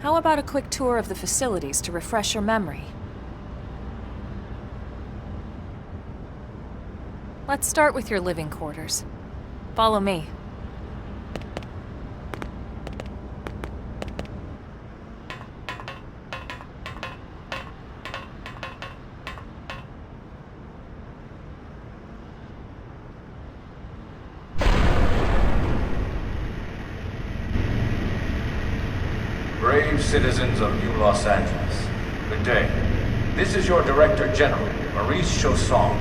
How about a quick tour of the facilities to refresh your memory? Let's start with your living quarters. Follow me. Brave citizens of New Los Angeles, good day. This is your Director General, Maurice Chausson.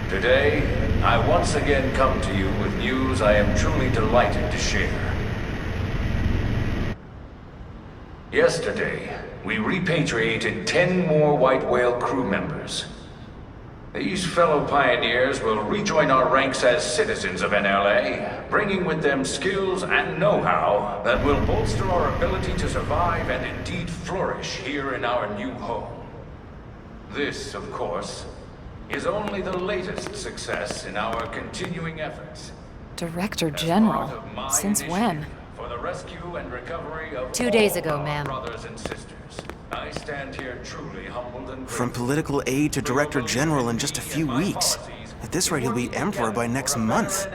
Today, I once again come to you with news I am truly delighted to share. Yesterday, we repatriated 10 more White Whale crew members. These fellow pioneers will rejoin our ranks as citizens of NLA, bringing with them skills and know-how that will bolster our ability to survive and indeed flourish here in our new home. This, of course, is only the latest success in our continuing efforts. Director General? Since when? For the rescue and recovery of 2 days ago, ma'am. Brothers and sisters. I stand here truly humbled and From grateful. political aide to director general in just a few weeks. At this rate, he'll be emperor by next month.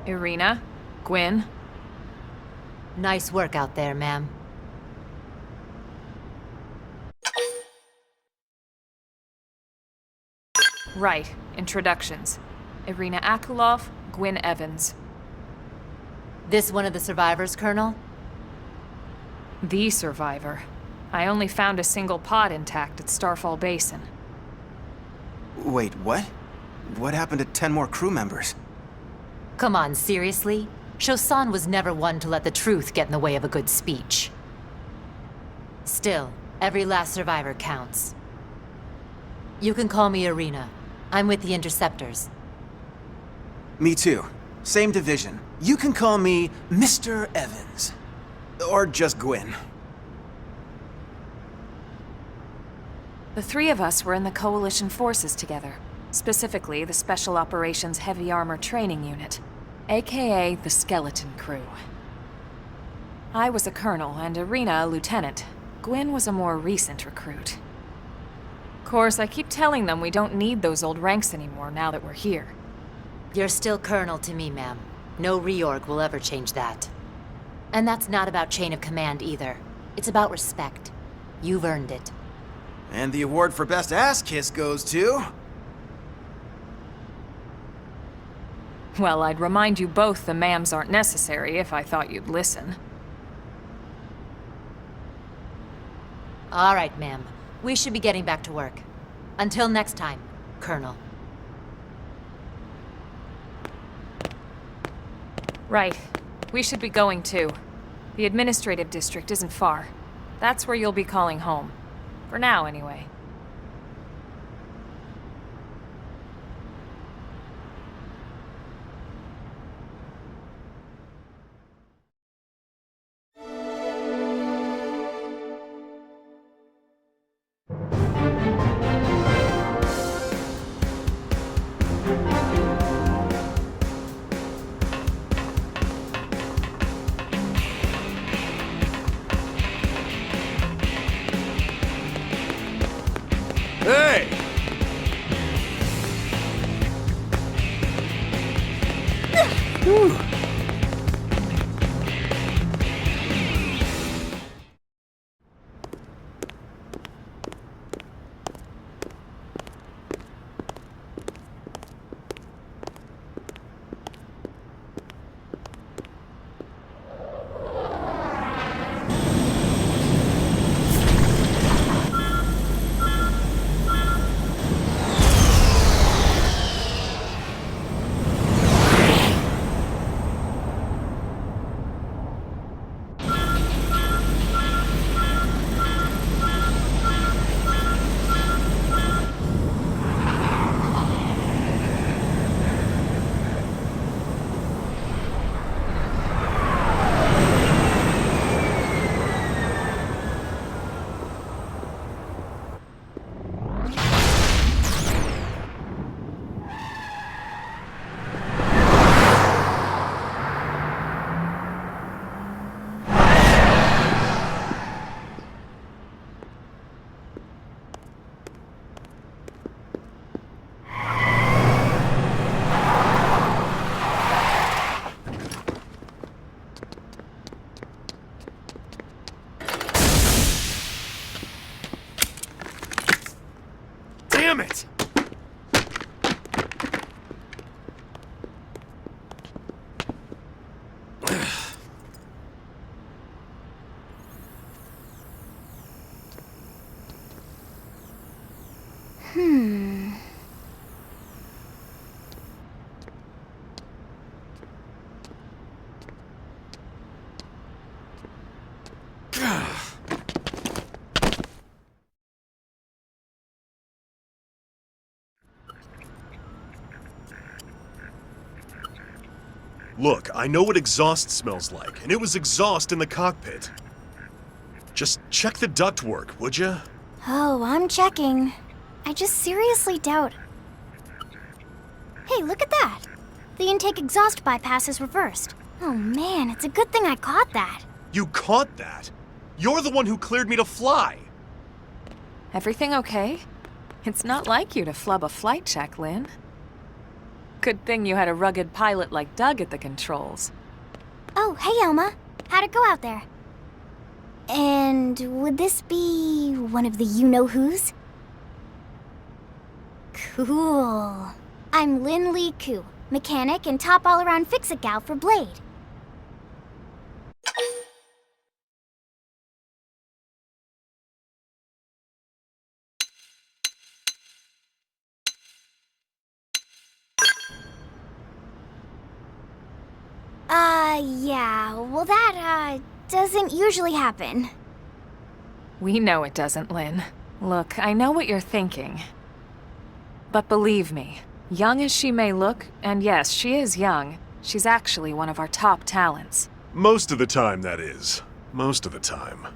Irina? Gwyn? Nice work out there, ma'am. Right. Introductions. Irina Akulov, Gwyn Evans. This one of the survivors, Colonel? The survivor. I only found a single pod intact at Starfall Basin. Wait, what? What happened to 10 more crew members? Come on, seriously? Chausson was never one to let the truth get in the way of a good speech. Still, every last survivor counts. You can call me Irina. I'm with the Interceptors. Me too. Same division. You can call me Mr. Evans. Or just Gwyn. The three of us were in the Coalition forces together. Specifically, the Special Operations Heavy Armor Training Unit, aka the Skeleton Crew. I was a colonel and Irina a lieutenant. Gwyn was a more recent recruit. Of course, I keep telling them we don't need those old ranks anymore now that we're here. You're still Colonel to me, ma'am. No reorg will ever change that. And that's not about chain of command either. It's about respect. You've earned it. And the award for best ass kiss goes to... Well, I'd remind you both the ma'ams aren't necessary if I thought you'd listen. All right, ma'am. We should be getting back to work. Until next time, Colonel. Right. We should be going too. The administrative district isn't far. That's where you'll be calling home. For now, anyway. Hey! Whew. Look, I know what exhaust smells like, and it was exhaust in the cockpit. Just check the ductwork, would ya? Oh, I'm checking. I just seriously doubt... Hey, look at that! The intake exhaust bypass is reversed. Oh man, it's a good thing I caught that. You caught that? You're the one who cleared me to fly! Everything okay? It's not like you to flub a flight check, Lynn. Good thing you had a rugged pilot like Doug at the controls. Oh, hey Elma. How'd it go out there? And would this be one of the you-know-whos? Cool. I'm Lynn Lee Koo, mechanic and top all-around fix-it gal for Blade. Yeah, well that, doesn't usually happen. We know it doesn't, Lynn. Look, I know what you're thinking. But believe me, young as she may look, and yes, she is young, she's actually one of our top talents. Most of the time, that is. Most of the time.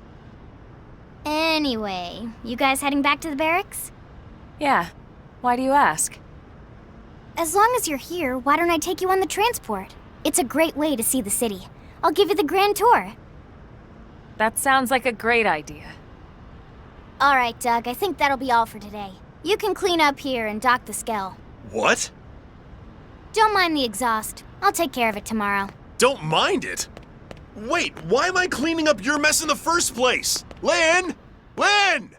Anyway, you guys heading back to the barracks? Yeah. Why do you ask? As long as you're here, why don't I take you on the transport? It's a great way to see the city. I'll give you the grand tour. That sounds like a great idea. All right, Doug, I think that'll be all for today. You can clean up here and dock the Skell. What? Don't mind the exhaust. I'll take care of it tomorrow. Don't mind it? Wait, why am I cleaning up your mess in the first place? Lynn! Lynn!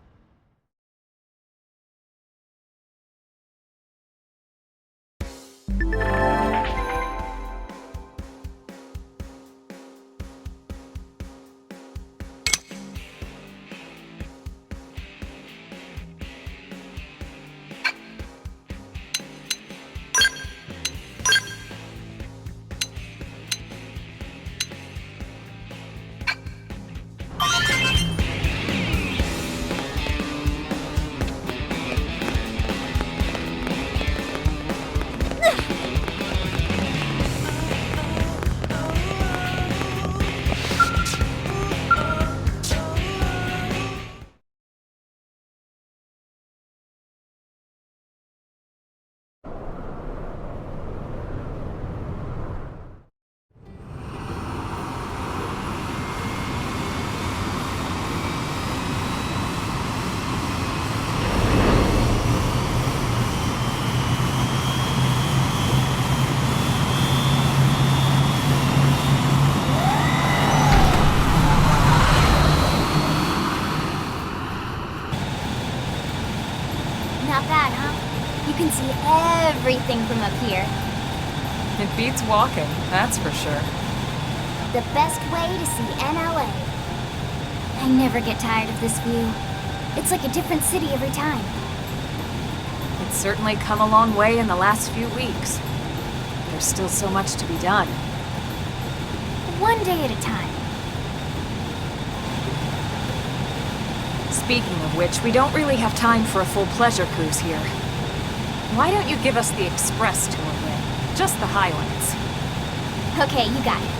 Not bad, huh? You can see everything from up here. It beats walking, that's for sure. The best way to see NLA. I never get tired of this view. It's like a different city every time. It's certainly come a long way in the last few weeks. There's still so much to be done. One day at a time. Speaking of which, we don't really have time for a full pleasure cruise here. Why don't you give us the express tour, Lynn? Just the highlights. Okay, you got it.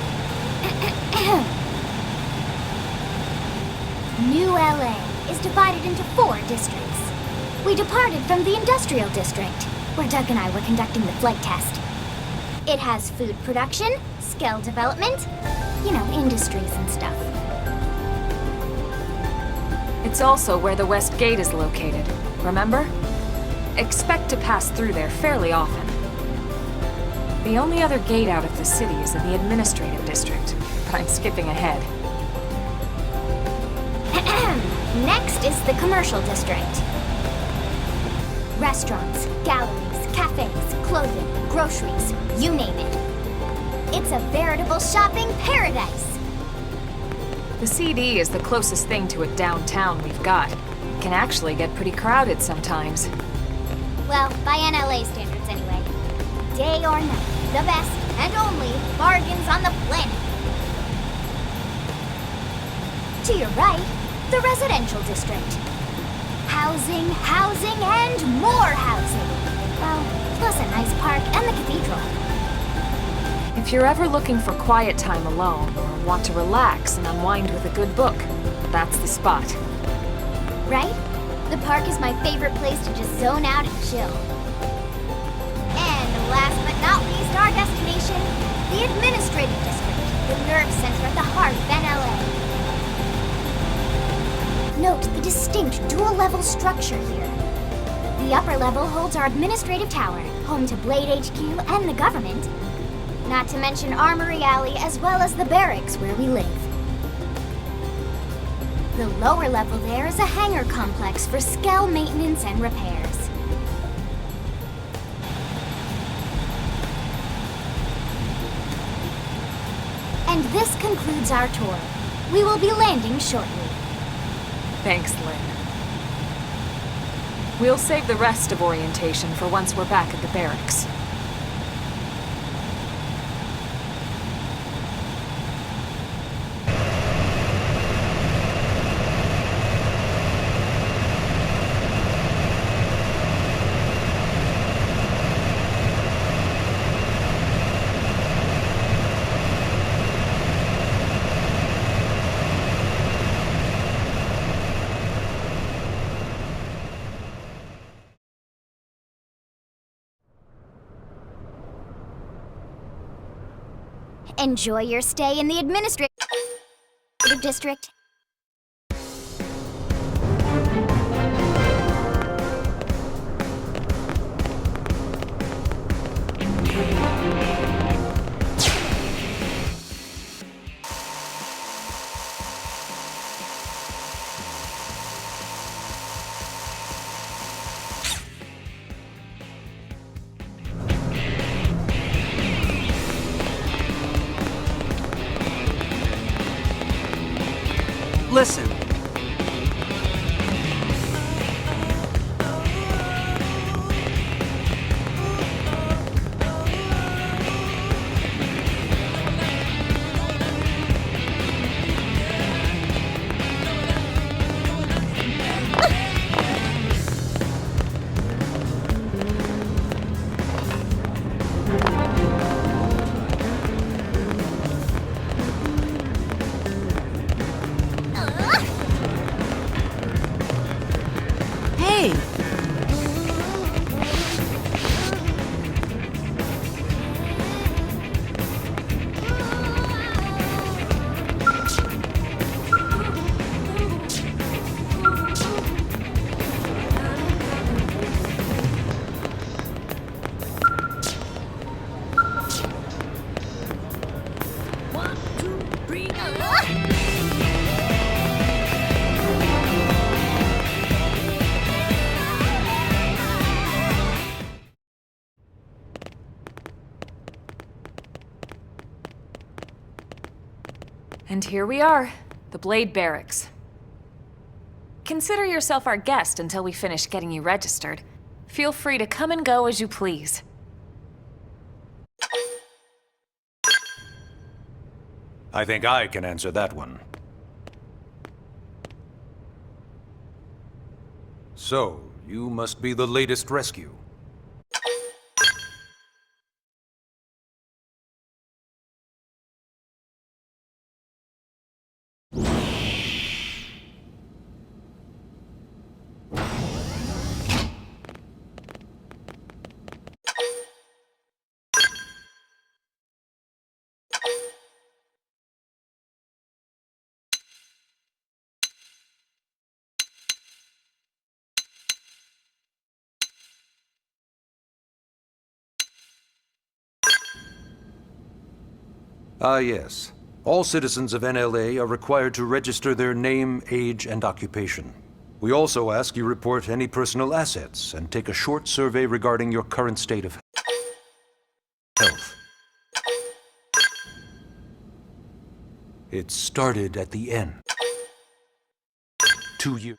New LA is divided into 4 districts. We departed from the industrial district, where Doug and I were conducting the flight test. It has food production, skill development, you know, industries and stuff. It's also where the West Gate is located, remember? Expect to pass through there fairly often. The only other gate out of the city is in the administrative district, but I'm skipping ahead. Next is the commercial district. Restaurants, galleries, cafes, clothing, groceries, you name it. It's a veritable shopping paradise. The CD is the closest thing to a downtown we've got. It can actually get pretty crowded sometimes. Well, by NLA standards anyway. Day or night, the best and only bargains on the planet. To your right, the residential district. Housing, housing, and more housing. Well, plus a nice park and the cathedral. If you're ever looking for quiet time alone, or want to relax and unwind with a good book, that's the spot. Right? The park is my favorite place to just zone out and chill. And last but not least, our destination, the Administrative District, the nerve center at the heart of NLA. Note the distinct dual-level structure here. The upper level holds our administrative tower, home to Blade HQ and the government. Not to mention Armory Alley, as well as the barracks where we live. The lower level there is a hangar complex for Skell maintenance and repairs. And this concludes our tour. We will be landing shortly. Thanks, Lynn. We'll save the rest of orientation for once we're back at the barracks. Enjoy your stay in the Administrative District. Listen. Hey! And here we are, the Blade Barracks. Consider yourself our guest until we finish getting you registered. Feel free to come and go as you please. I think I can answer that one. So, you must be the latest rescue. Ah, yes. All citizens of NLA are required to register their name, age, and occupation. We also ask you report any personal assets and take a short survey regarding your current state of health. It started at the end. 2 years.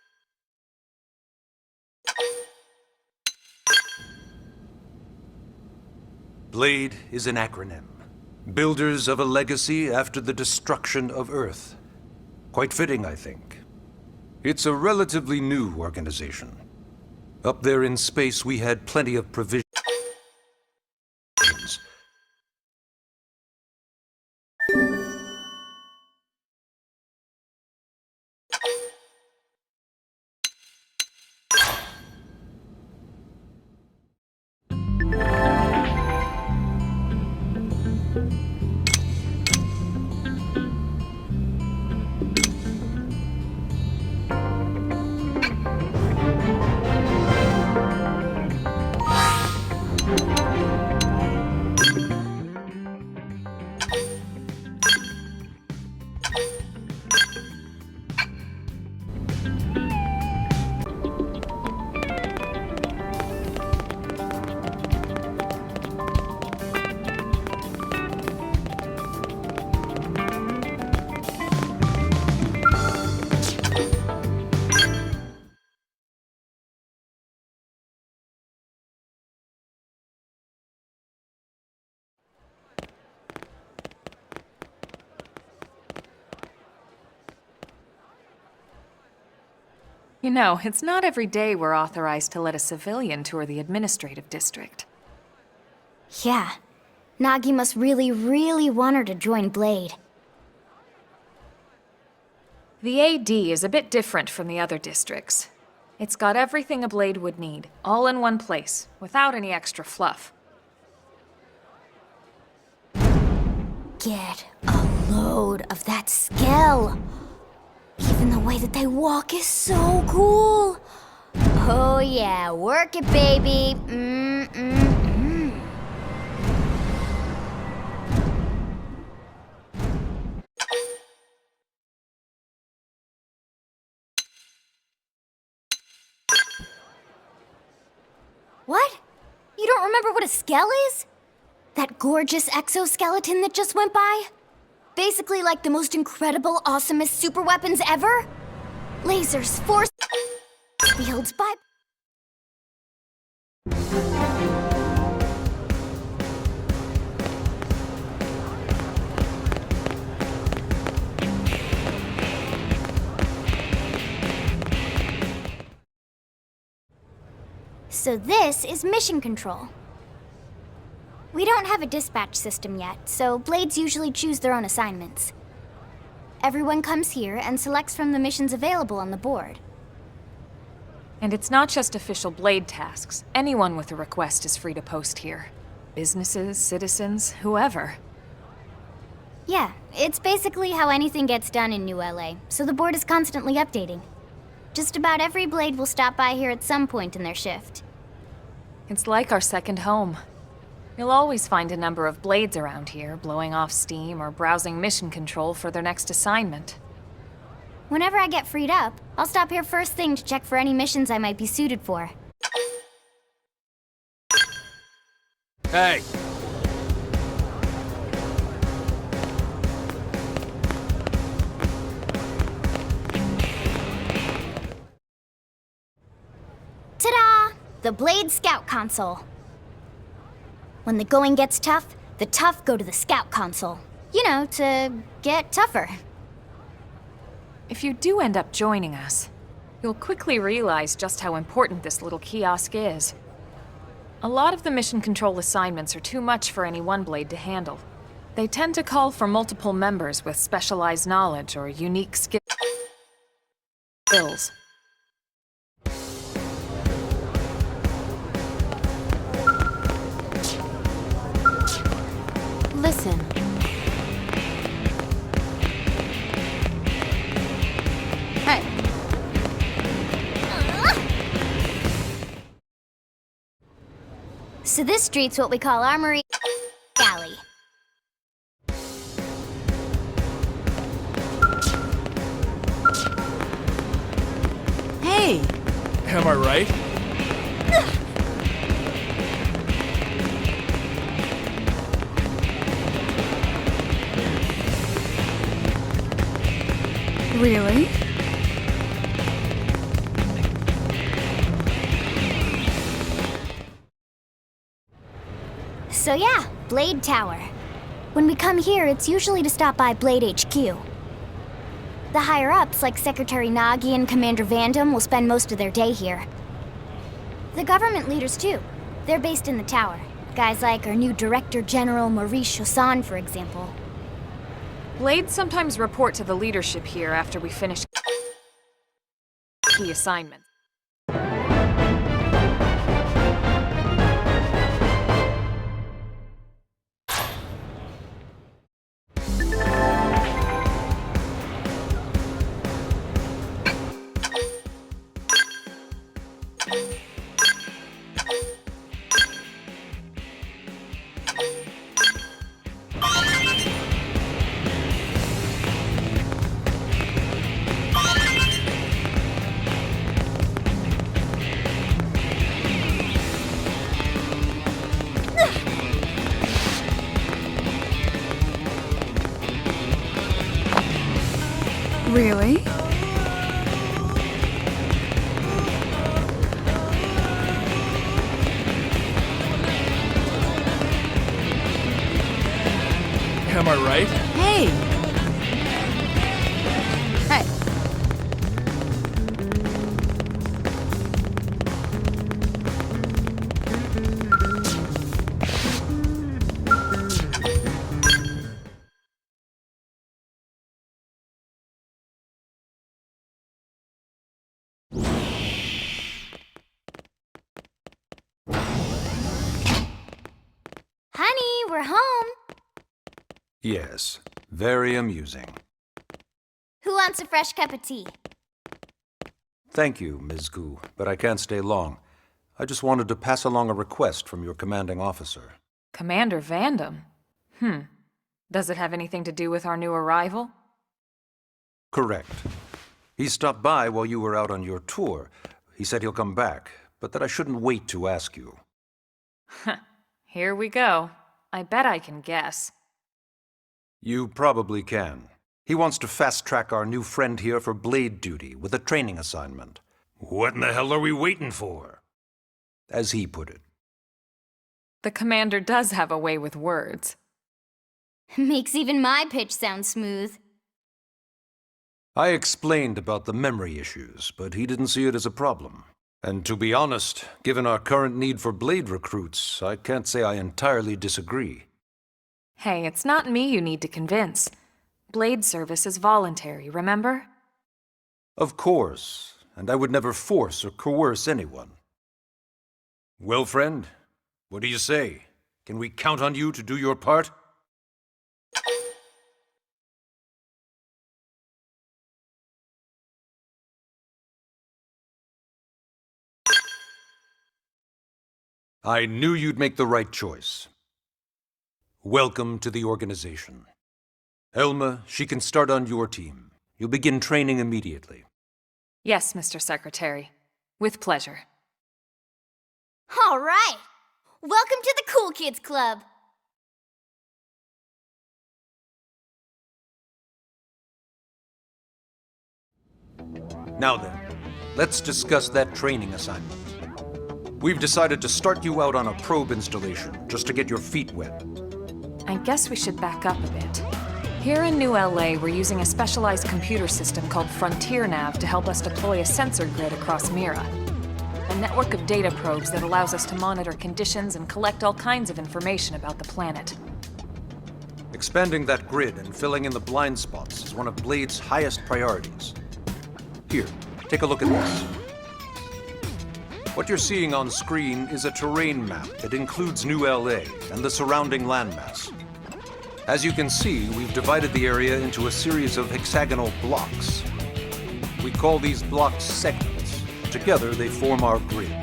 Blade is an acronym. Builders of a legacy after the destruction of Earth. Quite fitting, I think. It's a relatively new organization. Up there in space, we had plenty of provisions. You know, it's not every day we're authorized to let a civilian tour the administrative district. Yeah. Nagi must really want her to join Blade. The AD is a bit different from the other districts. It's got everything a Blade would need, all in one place, without any extra fluff. Get a load of that skill. Even the way that they walk is so cool. Oh yeah, work it, baby. What? You don't remember what a skell is? That gorgeous exoskeleton that just went by? Basically like the most incredible, awesomest super weapons ever? Lasers, force fields, by... So this is mission control. We don't have a dispatch system yet, so Blades usually choose their own assignments. Everyone comes here and selects from the missions available on the board. And it's not just official Blade tasks. Anyone with a request is free to post here. Businesses, citizens, whoever. Yeah, it's basically how anything gets done in New LA, so the board is constantly updating. Just about every Blade will stop by here at some point in their shift. It's like our second home. You'll always find a number of Blades around here, blowing off steam or browsing mission control for their next assignment. Whenever I get freed up, I'll stop here first thing to check for any missions I might be suited for. Hey! Ta-da! The Blade Scout Console. When the going gets tough, the tough go to the Scout Console. You know, to get tougher. If you do end up joining us, you'll quickly realize just how important this little kiosk is. A lot of the mission control assignments are too much for any one Blade to handle. They tend to call for multiple members with specialized knowledge or unique skills. Listen. Hey. So this street's what we call Armory Alley. Hey! Am I right? Really? So yeah, Blade Tower. When we come here, it's usually to stop by Blade HQ. The higher-ups, like Secretary Nagi and Commander Vandam, will spend most of their day here. The government leaders, too. They're based in the tower. Guys like our new Director General Maurice Chosan, for example. Blades sometimes report to the leadership here after we finish key assignments. Really? Am I right? Hey! Hey! we're home. Yes, very amusing. Who wants a fresh cup of tea? Thank you, Ms. Gu, but I can't stay long. I just wanted to pass along a request from your commanding officer. Commander Vandam? Does it have anything to do with our new arrival? Correct. He stopped by while you were out on your tour. He said he'll come back, but that I shouldn't wait to ask you. Here we go. I bet I can guess. You probably can. He wants to fast-track our new friend here for blade duty with a training assignment. What in the hell are we waiting for? As he put it. The commander does have a way with words. Makes even my pitch sound smooth. I explained about the memory issues, but he didn't see it as a problem. And to be honest, given our current need for blade recruits, I can't say I entirely disagree. Hey, it's not me you need to convince. Blade service is voluntary, remember? Of course, and I would never force or coerce anyone. Well, friend, what do you say? Can we count on you to do your part? I knew you'd make the right choice. Welcome to the organization. Elma, she can start on your team. You'll begin training immediately. Yes, Mr. Secretary. With pleasure. All right. Welcome to the Cool Kids Club. Now then, let's discuss that training assignment. We've decided to start you out on a probe installation, just to get your feet wet. I guess we should back up a bit. Here in New LA, we're using a specialized computer system called Frontier Nav to help us deploy a sensor grid across Mira. A network of data probes that allows us to monitor conditions and collect all kinds of information about the planet. Expanding that grid and filling in the blind spots is one of Blade's highest priorities. Here, take a look at this. What you're seeing on screen is a terrain map that includes New LA and the surrounding landmass. As you can see, we've divided the area into a series of hexagonal blocks. We call these blocks segments. Together, they form our grid.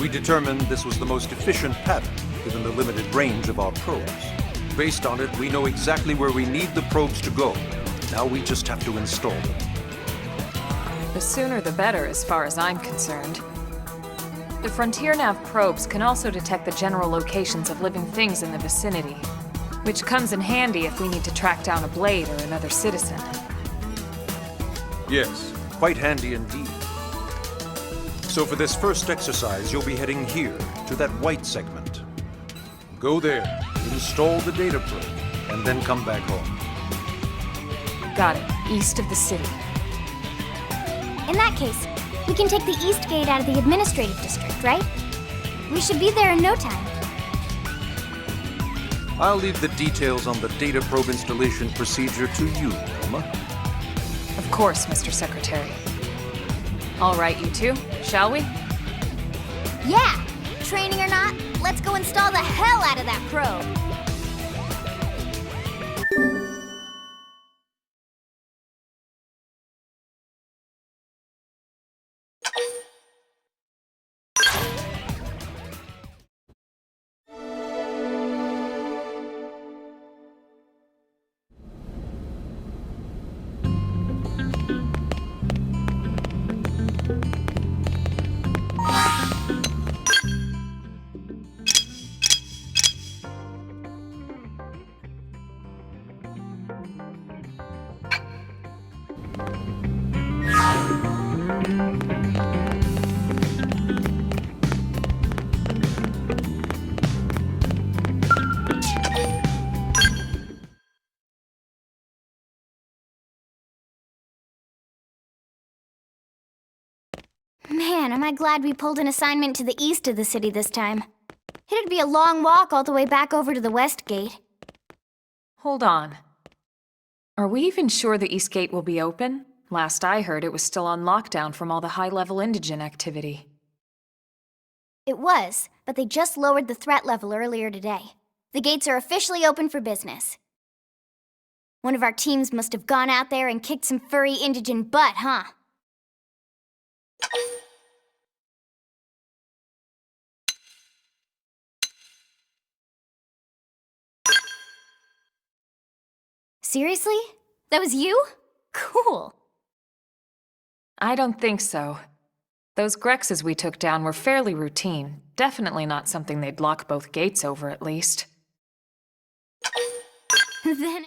We determined this was the most efficient pattern, given the limited range of our probes. Based on it, we know exactly where we need the probes to go. Now we just have to install them. The sooner the better, as far as I'm concerned. The Frontier Nav probes can also detect the general locations of living things in the vicinity, which comes in handy if we need to track down a blade or another citizen. Yes, quite handy indeed. So for this first exercise, you'll be heading here, to that white segment. Go there, install the data probe, and then come back home. Got it. East of the city. In that case, we can take the East Gate out of the administrative district, right? We should be there in no time. I'll leave the details on the data probe installation procedure to you, Elma. Of course, Mr. Secretary. All right, you two, shall we? Yeah! Training or not, let's go install the hell out of that probe! Man, am I glad we pulled an assignment to the east of the city this time. It'd be a long walk all the way back over to the West Gate. Hold on. Are we even sure the East Gate will be open? Last I heard, it was still on lockdown from all the high-level indigent activity. It was, but they just lowered the threat level earlier today. The gates are officially open for business. One of our teams must have gone out there and kicked some furry indigent butt, huh? Seriously? That was you? Cool. I don't think so. Those Grexes we took down were fairly routine. Definitely not something they'd lock both gates over, at least. Then...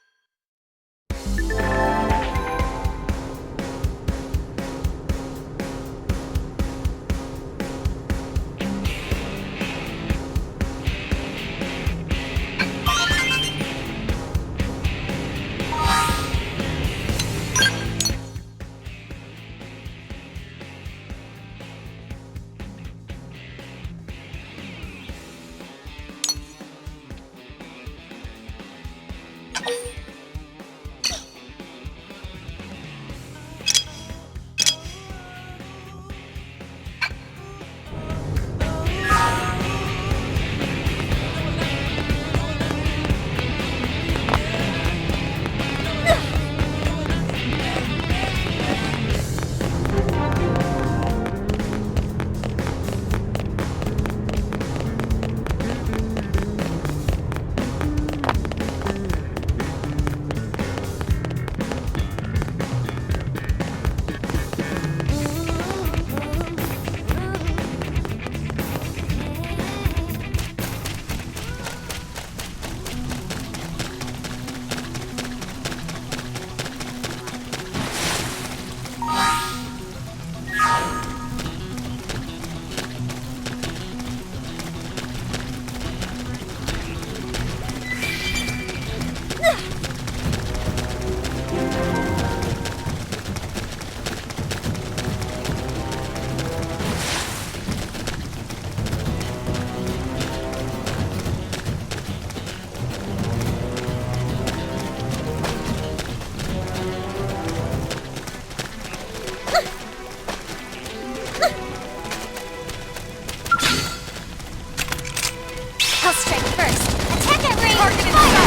I'll strike first. Attack at range! Target fire!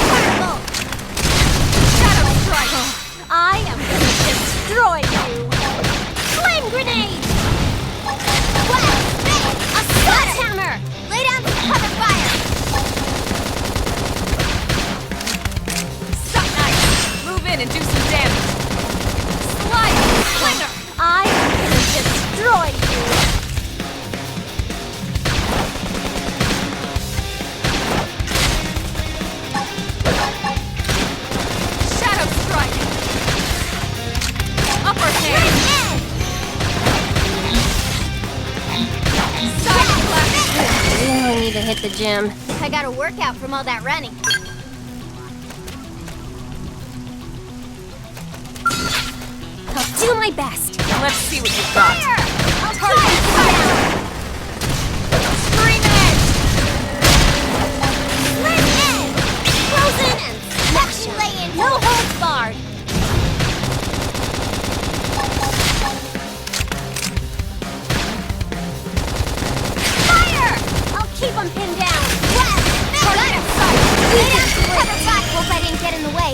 Shadow strike! I am gonna destroy you! Flame grenade! Blast! A sledgehammer! Lay down some cover fire! Suck knife! Move in and do some damage! Slide! Slinger! I am gonna destroy you! Shadow strike! Upper hand! Side blast! I need to hit the gym. I got a workout from all that running. I'll do my best. Let's see what you've got. Fire! I'll target fire! Scream edge! Slim edge! Frozen and section lay in no holds barred. Fire! I'll keep them pinned down. Yes! Line of sight! Lay down some cover fire. Hope I didn't get in the way.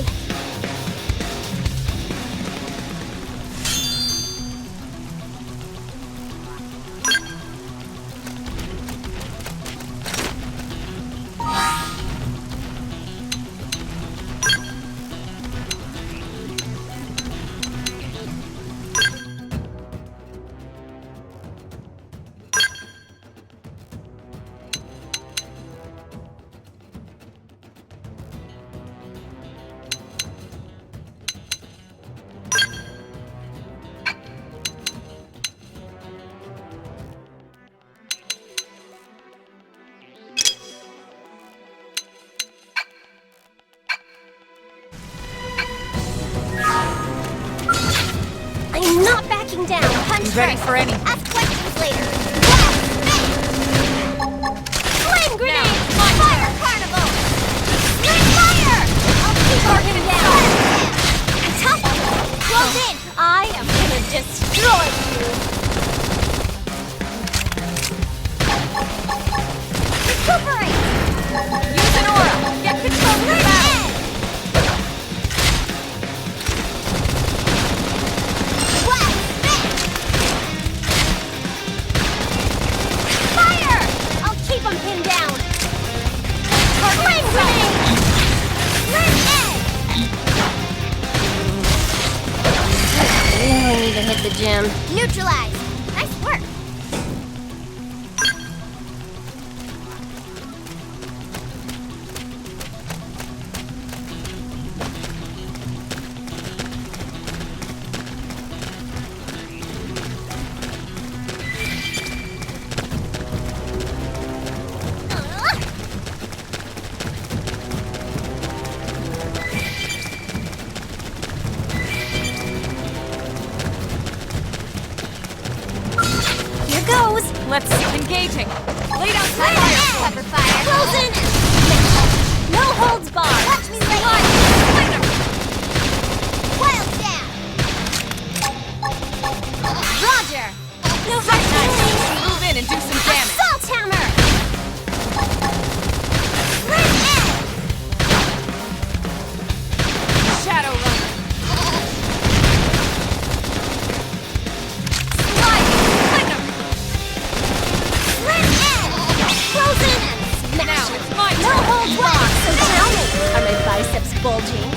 I'm not backing down. Punch Ready first. for any- Ask questions later. Flame grenade! Fire carnival! Split fire! I'll keep targeting down. Tough. Close in. I am gonna destroy you. Recuperate. Use an aura! the gym. Neutralized! Nice work! Here goes! Let's keep engaging. Lay down Fire! fire. Cover fire! Close in! No holds barred! Watch me lay in! Wild stab! Roger! No hard Nice. Move in and do some damage. Assault hammer! Red egg! Shadow runner. Red egg! Close in and smash Now it. it's my No turn. holds barred! So tell me, are my biceps bulging?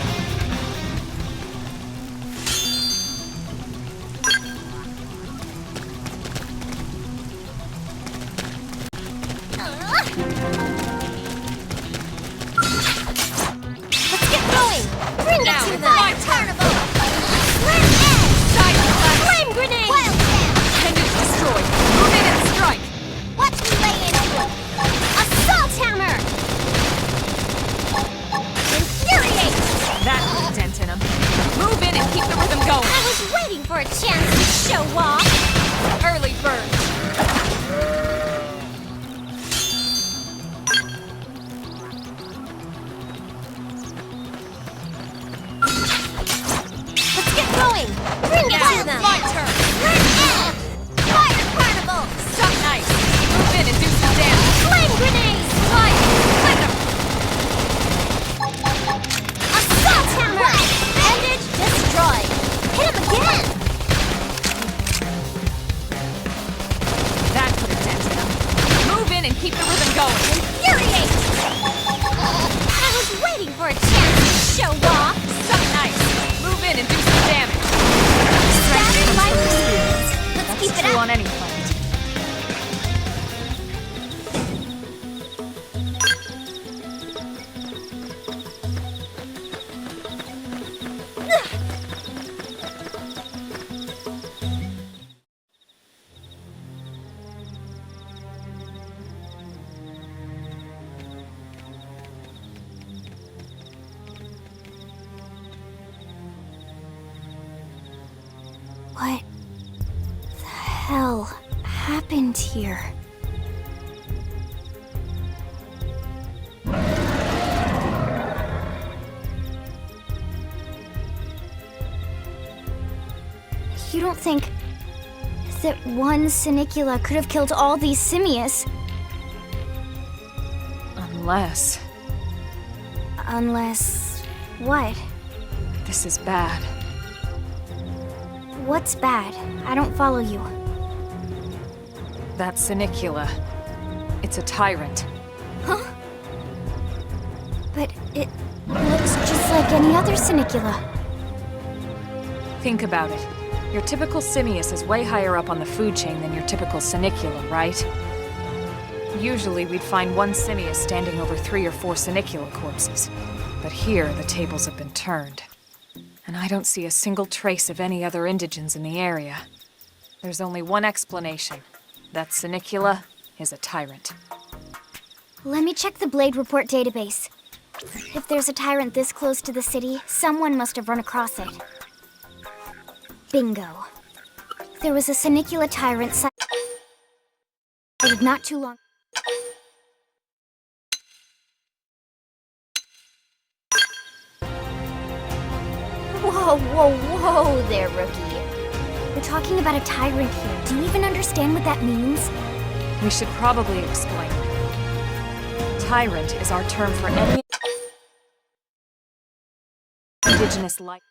Let's get going! Bring Now it to it's them! my turn. Carnival! Red egg! Side flash. Flame grenade! Wild stab! Appendage destroyed. Move in and strike. Watch me lay into it! Assault hammer! Infuriate! That put a dent in him. Move in and keep the rhythm going. I was waiting for a chance to show off! Early bird. Let's get going! Bring it to them! My turn. Red egg! Fire carnival! Some nice. Move in and do some damage. Flame grenade! Fire. Fire. Assault hammer! Bandage destroyed! Hit him again! That put a dent in him. Move in and keep the rhythm going. Infuriate! I was waiting for a chance to show off! Some nice. Move in and do some damage. Standard life experience. Let's keep That's it true up. on any planet. What the hell happened here? You don't think that one Sinicula could have killed all these simius? Unless Unless... what? this is bad. What's bad? I don't follow you. That Sinicula. It's a tyrant. Huh? But it looks just like any other Sinicula. Think about it. Your typical simius is way higher up on the food chain than your typical Sinicula, right? Usually we'd find one simius standing over 3 or 4 Sinicula corpses. But here, the tables have been turned. And I don't see a single trace of any other indigents in the area. There's only one explanation. That Sinicula is a tyrant. Let me check the Blade Report database. If there's a tyrant this close to the city, someone must have run across it. Bingo. There was a Sinicula tyrant sighted not too long. Whoa there, rookie. We're talking about a tyrant here. Do you even understand what that means? We should probably explain. Tyrant is our term for any indigenous life.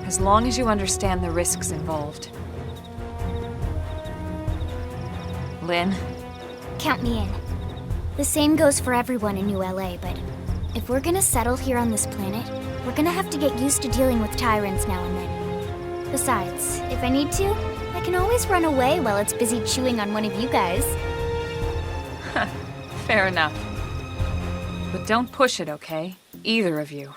As long as you understand the risks involved. Lynn? Count me in. The same goes for everyone in New LA, but if we're gonna settle here on this planet, we're gonna have to get used to dealing with tyrants now and then. Besides, if I need to, I can always run away while it's busy chewing on one of you guys. Fair enough. But don't push it, okay? Either of you.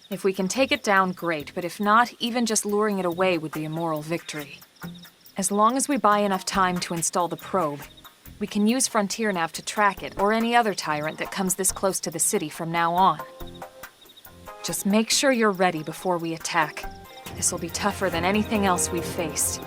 If we can take it down, great, but if not, even just luring it away would be a moral victory. As long as we buy enough time to install the probe, we can use Frontier Nav to track it, or any other tyrant that comes this close to the city from now on. Just make sure you're ready before we attack. This will be tougher than anything else we've faced.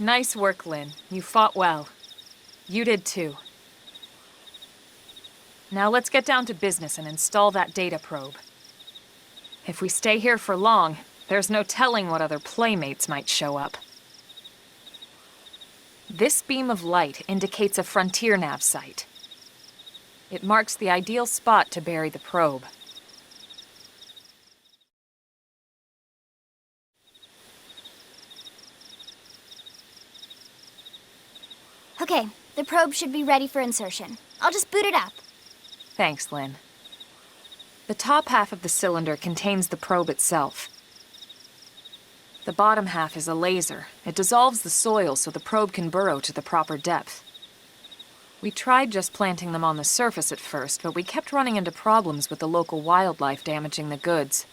Nice work, Lynn. You fought well. You did too. Now let's get down to business and install that data probe. If we stay here for long, There's no telling what other playmates might show up. This beam of light indicates a frontier nav site. It marks the ideal spot to bury the probe. Okay, the probe should be ready for insertion. I'll just boot it up. Thanks, Lynn. The top half of the cylinder contains the probe itself. The bottom half is a laser. It dissolves the soil so the probe can burrow to the proper depth. We tried just planting them on the surface at first, but we kept running into problems with the local wildlife damaging the goods.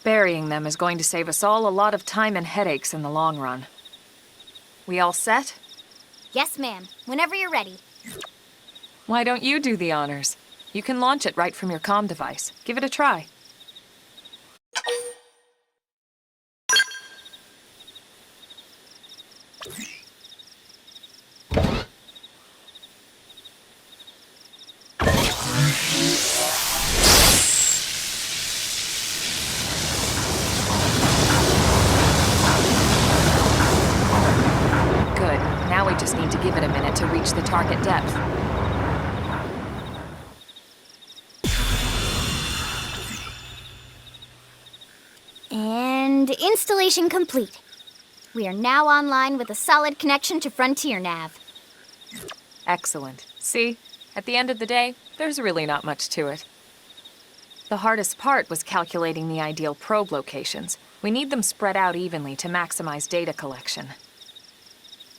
Burying them is going to save us all a lot of time and headaches in the long run. We all set? Yes, ma'am. Whenever you're ready. Why don't you do the honors? You can launch it right from your comm device. Give it a try. Good. Now we just need to give it a minute to reach the target depth. And installation complete. We are now online with a solid connection to Frontier Nav. Excellent. See? At the end of the day, there's really not much to it. The hardest part was calculating the ideal probe locations. We need them spread out evenly to maximize data collection.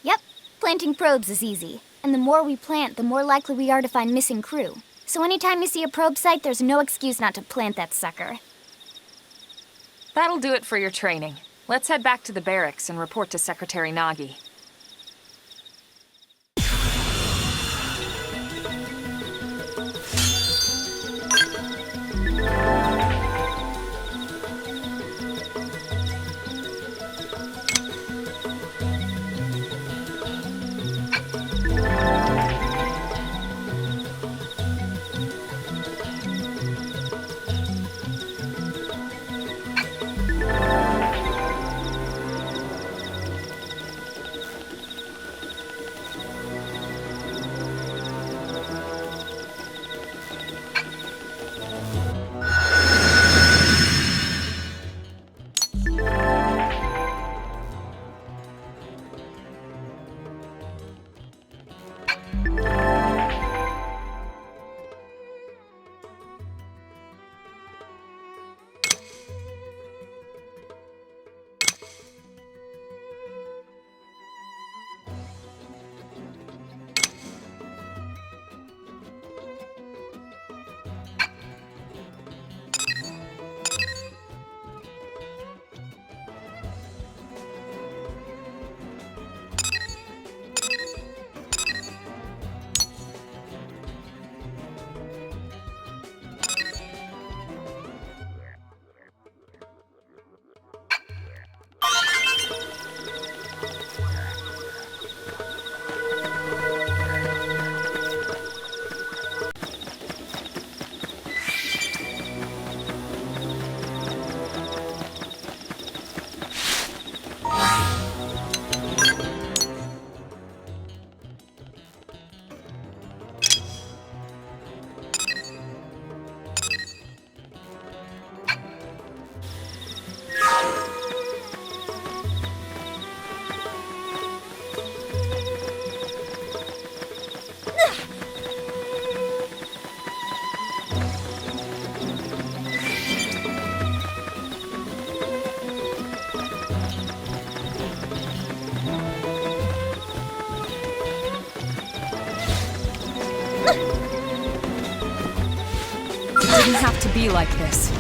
Yep, planting probes is easy. And the more we plant, the more likely we are to find missing crew. So anytime you see a probe site, there's no excuse not to plant that sucker. That'll do it for your training. Let's head back to the barracks and report to Secretary Nagi. It didn't have to be like this.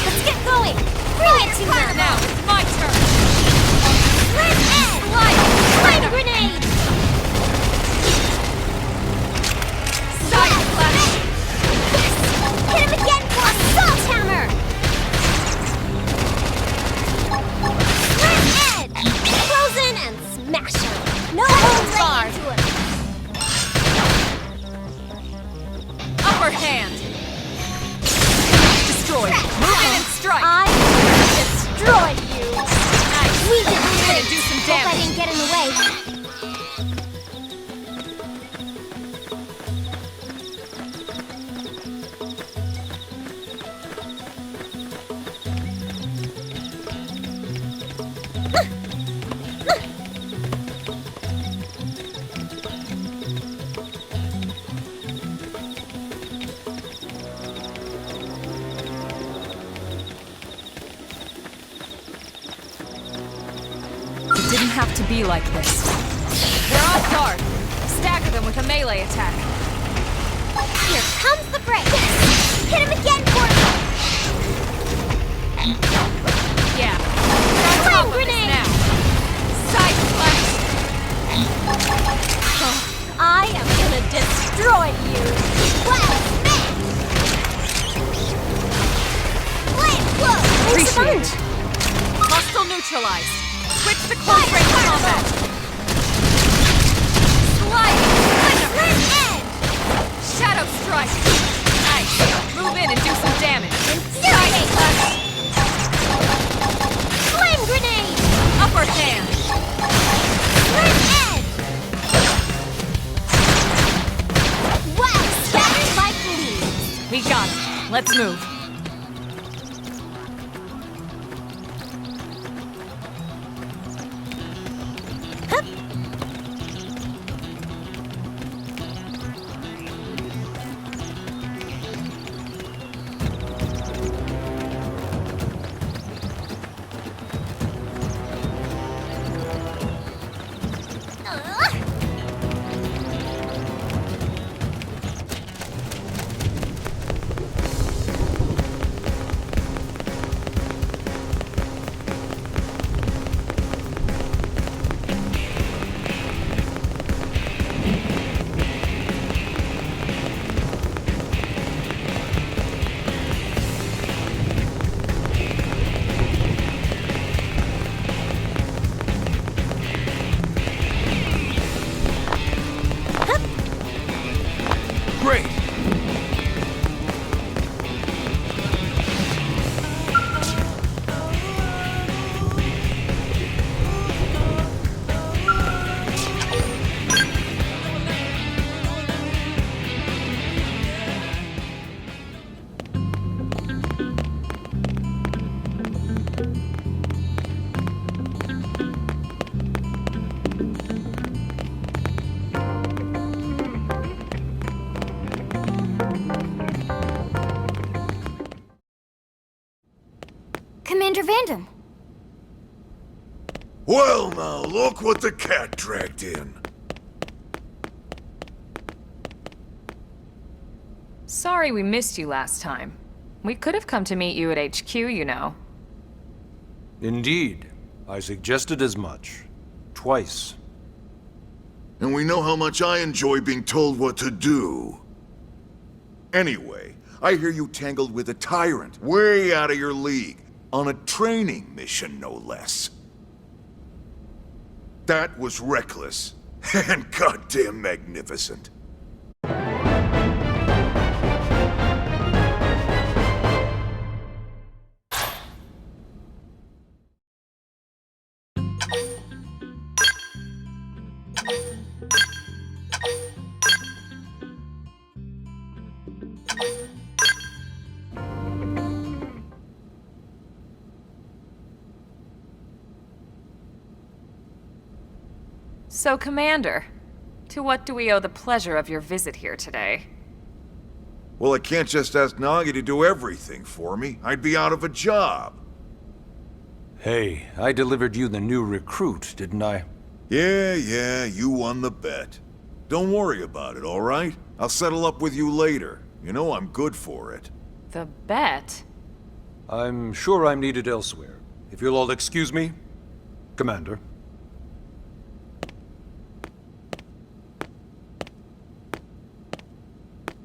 Let's get going! Bring it to her! Now, it's my turn! Flame grenade! Side flash! Hit him again for assault hammer! Slam edge! Frozen and smash him! No have to be like this. They're off guard. Stagger them with a melee attack. Here comes the break. Hit him again for me. Yeah. We're on top of this grenade! now. Side slash. I am gonna destroy you. Well, smash! Flame blow. Appreciate it. Hostile neutralized. Switch to close range combat. Sliding. Flame edge. Shadow strike. Nice. Move in and do some damage. Incinerate. Flame grenade. Upper hand. Flame edge. Wow, scattered like leaves. We got it. Let's move. Great! Commander Vandam. Well, now, look what the cat dragged in. Sorry we missed you last time. We could have come to meet you at HQ, you know. Indeed. I suggested as much. Twice. And we know how much I enjoy being told what to do. Anyway, I hear you tangled with a tyrant, way out of your league, on a training mission, no less. That was reckless, and goddamn magnificent. So, Commander, to what do we owe the pleasure of your visit here today? Well, I can't just ask Nagi to do everything for me. I'd be out of a job. Hey, I delivered you the new recruit, didn't I? Yeah, you won the bet. Don't worry about it, all right? I'll settle up with you later. You know I'm good for it. The bet? I'm sure I'm needed elsewhere. If you'll all excuse me, Commander.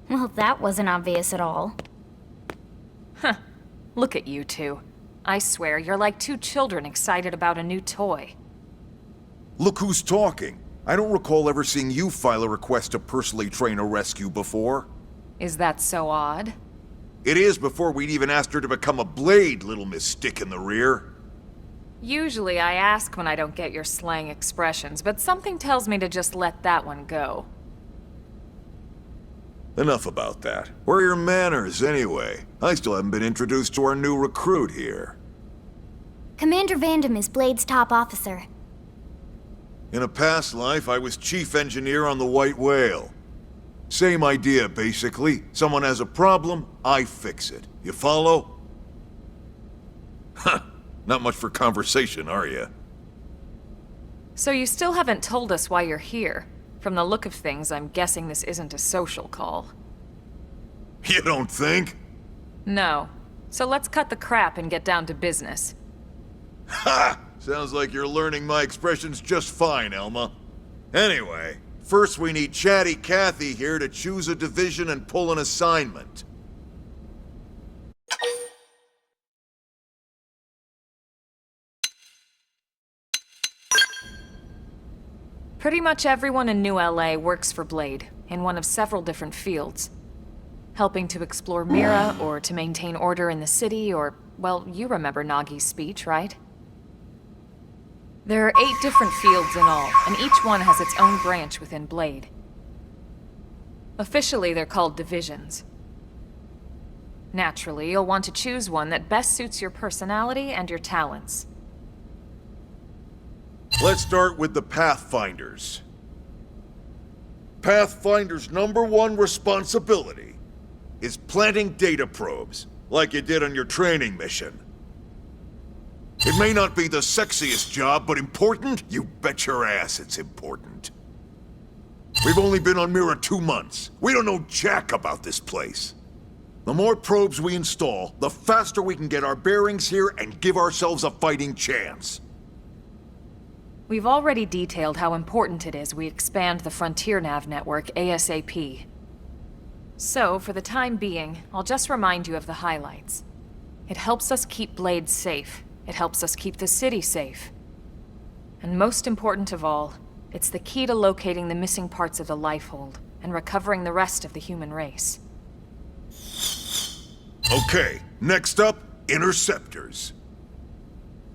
Well, that wasn't obvious at all. Huh. Look at you two. I swear, you're like two children excited about a new toy. Look who's talking. I don't recall ever seeing you file a request to personally train a rescue before. Is that so odd? It is before we'd even asked her to become a blade, little Miss Stick in the Rear. Usually I ask when I don't get your slang expressions, but something tells me to just let that one go. Enough about that. Where are your manners, anyway? I still haven't been introduced to our new recruit here. Commander Vandam is Blade's top officer. In a past life, I was chief engineer on the White Whale. Same idea, basically. Someone has a problem, I fix it. You follow? Huh. Not much for conversation, are you? So you still haven't told us why you're here. From the look of things, I'm guessing this isn't a social call. You don't think? No. So let's cut the crap and get down to business. Ha! Sounds like you're learning my expressions just fine, Elma. Anyway, first we need Chatty Cathy here to choose a division and pull an assignment. Pretty much everyone in New LA works for Blade, in one of several different fields. Helping to explore Mira, or to maintain order in the city, or, well, you remember Nagi's speech, right? There are 8 different fields in all, and each one has its own branch within Blade. Officially, they're called divisions. Naturally, you'll want to choose one that best suits your personality and your talents. Let's start with the Pathfinders. Pathfinder's #1 responsibility is planting data probes, like you did on your training mission. It may not be the sexiest job, but important? You bet your ass it's important. We've only been on Mira 2 months. We don't know jack about this place. The more probes we install, the faster we can get our bearings here and give ourselves a fighting chance. We've already detailed how important it is we expand the Frontier Nav network ASAP. So, for the time being, I'll just remind you of the highlights. It helps us keep Blade safe. It helps us keep the city safe. And most important of all, it's the key to locating the missing parts of the Lifehold and recovering the rest of the human race. Okay, next up, Interceptors.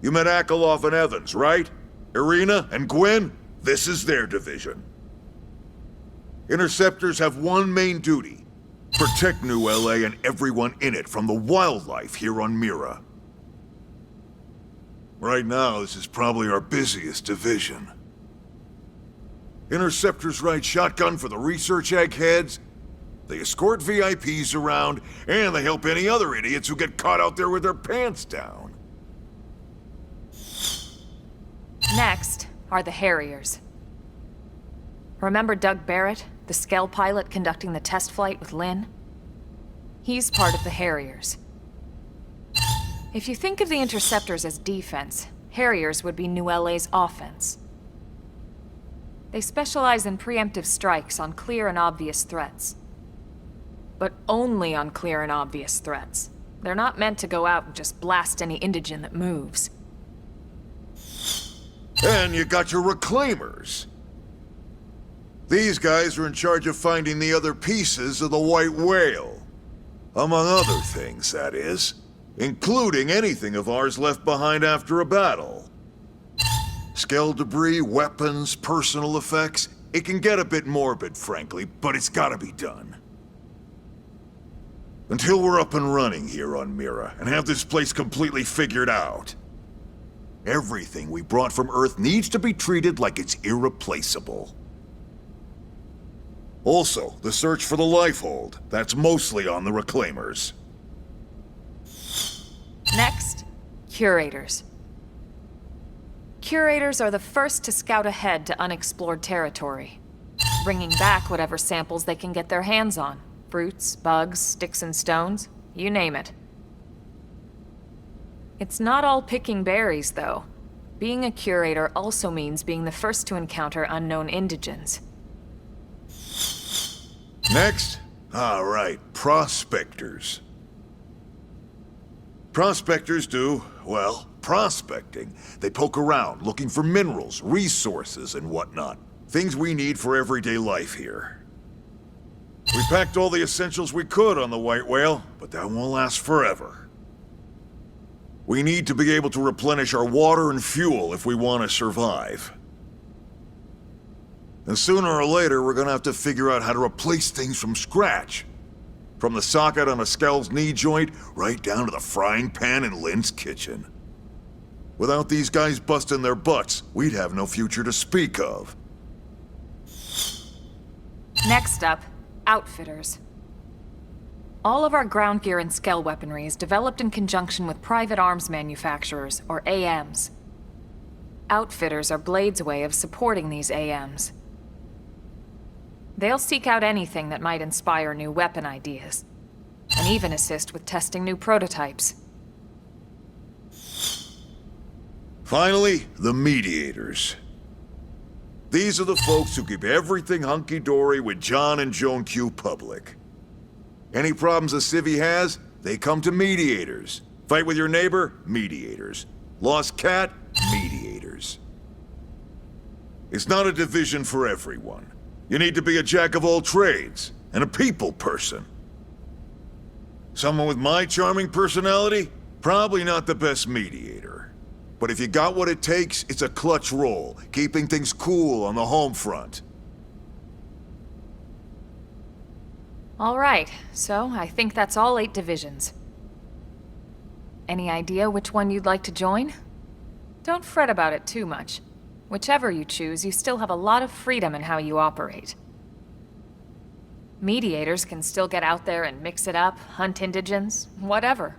You met Akalov and Evans, right? Irina and Gwen? This is their division. Interceptors have one main duty: protect New LA and everyone in it from the wildlife here on Mira. Right now, this is probably our busiest division. Interceptors ride shotgun for the research eggheads, they escort VIPs around, and they help any other idiots who get caught out there with their pants down. Next are the Harriers. Remember Doug Barrett, the Skell pilot conducting the test flight with Lynn? He's part of the Harriers. If you think of the Interceptors as defense, Harriers would be New LA's offense. They specialize in preemptive strikes on clear and obvious threats. But only on clear and obvious threats. They're not meant to go out and just blast any indigen that moves. And you got your Reclaimers. These guys are in charge of finding the other pieces of the White Whale. Among other things, that is. Including anything of ours left behind after a battle. Skell debris, weapons, personal effects. It can get a bit morbid, frankly, but it's gotta be done. Until we're up and running here on Mira, and have this place completely figured out. Everything we brought from Earth needs to be treated like it's irreplaceable. Also, the search for the Lifehold. That's mostly on the Reclaimers. Next, Curators. Curators are the first to scout ahead to unexplored territory, bringing back whatever samples they can get their hands on. Fruits, bugs, sticks and stones, you name it. It's not all picking berries, though. Being a curator also means being the first to encounter unknown indigens. Next? All right, prospectors. Prospectors do, well, prospecting. They poke around, looking for minerals, resources, and whatnot. Things we need for everyday life here. We packed all the essentials we could on the White Whale, but that won't last forever. We need to be able to replenish our water and fuel if we want to survive. And sooner or later, we're gonna have to figure out how to replace things from scratch. From the socket on a Skell's knee joint, right down to the frying pan in Lynn's kitchen. Without these guys busting their butts, we'd have no future to speak of. Next up, Outfitters. All of our ground gear and Skell weaponry is developed in conjunction with private arms manufacturers, or AMs. Outfitters are Blade's way of supporting these AMs. They'll seek out anything that might inspire new weapon ideas, and even assist with testing new prototypes. Finally, the mediators. These are the folks who keep everything hunky-dory with John and Joan Q public. Any problems a civvy has, they come to mediators. Fight with your neighbor? Mediators. Lost cat? Mediators. It's not a division for everyone. You need to be a jack of all trades, and a people person. Someone with my charming personality? Probably not the best mediator. But if you got what it takes, it's a clutch role, keeping things cool on the home front. All right, so I think that's all 8 divisions. Any idea which one you'd like to join? Don't fret about it too much. Whichever you choose, you still have a lot of freedom in how you operate. Mediators can still get out there and mix it up, hunt indigents, whatever.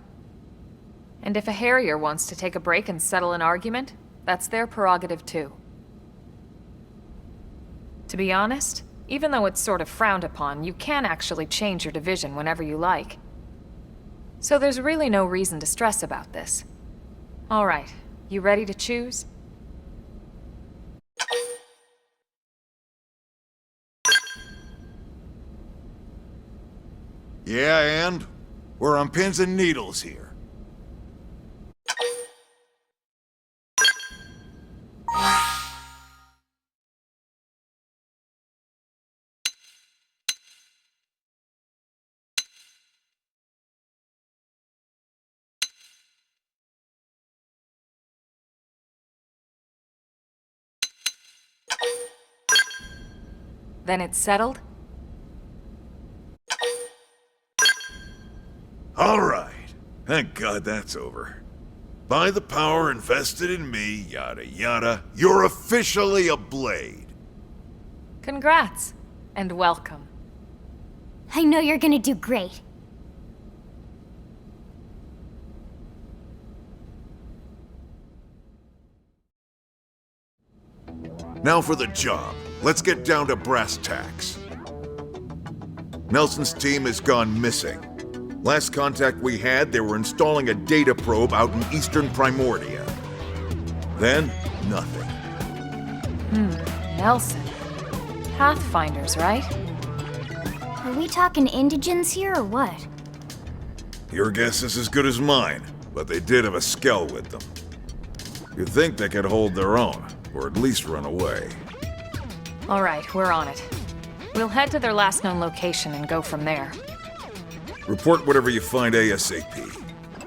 And if a Harrier wants to take a break and settle an argument, that's their prerogative too. To be honest, even though it's sort of frowned upon, you can actually change your division whenever you like. So there's really no reason to stress about this. All right, you ready to choose? Yeah, and? We're on pins and needles here. Then it's settled? All right. Thank God that's over. By the power invested in me, yada yada, you're officially a Blade. Congrats, and welcome. I know you're gonna do great. Now for the job. Let's get down to brass tacks. Nelson's team has gone missing. Last contact we had, they were installing a data probe out in eastern Primordia. Then, nothing. Nelson. Pathfinders, right? Are we talking indigents here or what? Your guess is as good as mine, but they did have a skell with them. You'd think they could hold their own, or at least run away. All right, we're on it. We'll head to their last known location and go from there. Report whatever you find ASAP.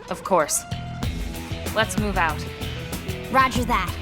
Of course. Let's move out. Roger that.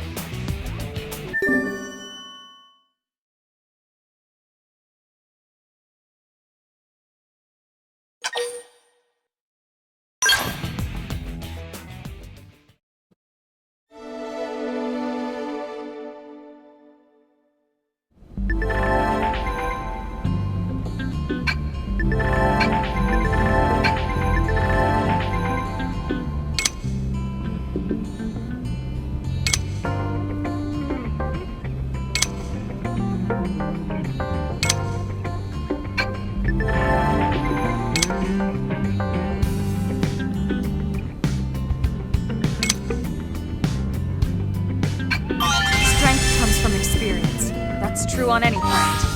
Strength comes from experience. That's true on any planet.